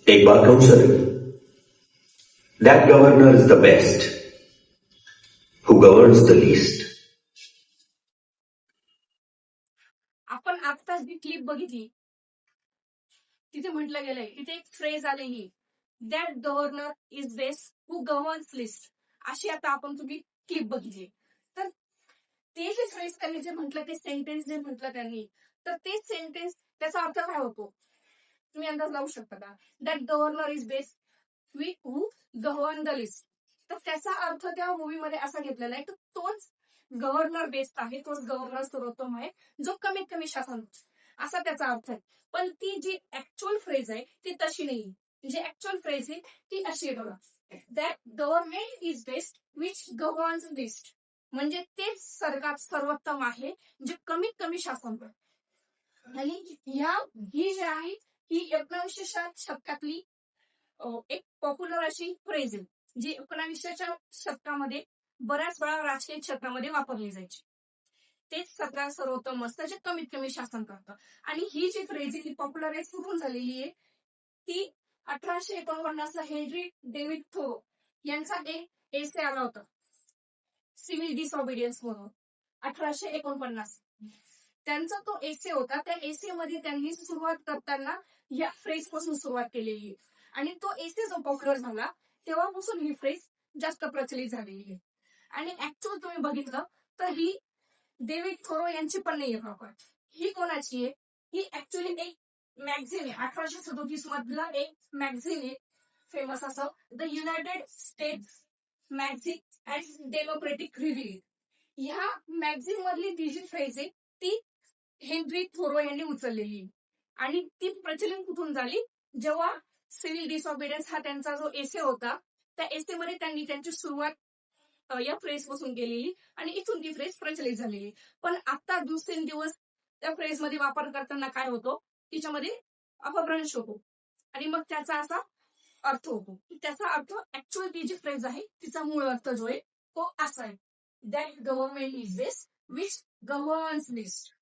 एक बात कहूं sir, that governor is the best who governs the least. आपण आत्ताच जी क्लिप बघितली तिथे म्हटलं गेलंय, तिथे एक फ्रेज आलेली, that governor is best who governs list, अशी आता आपण तुम्ही क्लिप बघितली. तर ते जे फ्रेज त्यांनी जे म्हटलं, ते सेंटेन्स जे म्हटलं त्यांनी, तर ते सेंटेन्स त्याचा अर्थ काय होतो तुम्ही अंदाज लावू शकता का? That governor is best who govern the list. तर त्याचा अर्थ त्या मूवीमध्ये असा घेतलेला आहे की तोच गव्हर्नर बेस्ट आहे, तोच गव्हर्नर सर्वोत्तम आहे जो कमीत कमी शासन, असा त्याचा अर्थ आहे. पण ती जी ऍक्च्युअल फ्रेज आहे ती तशी नाही. जी ऍक्च्युअल फ्रेज आहे ती अशी आहे बघा, that government is best which governs list, म्हणजे तेच सरकार सर्वोत्तम आहे जे कमीत कमी शासन करते. आणि ही जी आहे ही 1900 शतकातली एक पॉप्युलर अशी फ्रेज आहे, जी 1900च्या शतकामध्ये बऱ्याच वेळा राजकीय क्षेत्रामध्ये वापरली जायची. तेच सरकार सर्वोत्तम असतं जे कमीत कमी शासन करतं. आणि ही जी फ्रेज आहे ती पॉप्युलराइज कुठून झालेली आहे, ती 1849ला हेनरी डेव्हिड थोरो यांचा एक एसे आला होता, सिव्हिल डिसऑबिडियन्स म्हणून, 1849. त्यांचा तो एसे होता. त्या एसे मध्ये त्यांनी सुरुवात करताना या फ्रेज पासून सुरुवात केलेली आहे. आणि तो एसे जो पॉप्युलर झाला तेव्हापासून ही फ्रेज जास्त प्रचलित झालेली आहे. आणि ऍक्च्युअल तुम्ही बघितलं तर ही डेव्हिड थोरो यांची पण नाहीये प्रॉपर. ही कोणाची आहे? ही ऍक्च्युअली एक मॅगझिन आहे, 1837 मधला एक मॅगझिन आहे फेमस असं, the United states magazine and democratic review. ह्या मॅगझिन मधली ती जी फ्रेज आहे ती हेनरी थोरो यांनी उचललेली. आणि ती प्रचलित कुठून झाली, जेव्हा सिव्हिल डिसऑबिडियन्स हा त्यांचा जो एसे होता, त्या एसे मध्ये त्यांनी त्यांची सुरुवात या फ्रेज पासून केलेली आणि इथून ती फ्रेज प्रचलित झालेली. पण आता दिवसेंदिवस त्या फ्रेज मध्ये वापर करताना काय होतो, तिच्यामध्ये अपभ्रंश होतो आणि मग त्याचा असा अर्थ होतो. त्याचा अर्थ ऍक्च्युअल ती जी फ्रेज आहे तिचा मूळ अर्थ जो आहे तो असा आहे, that government is best which governs list.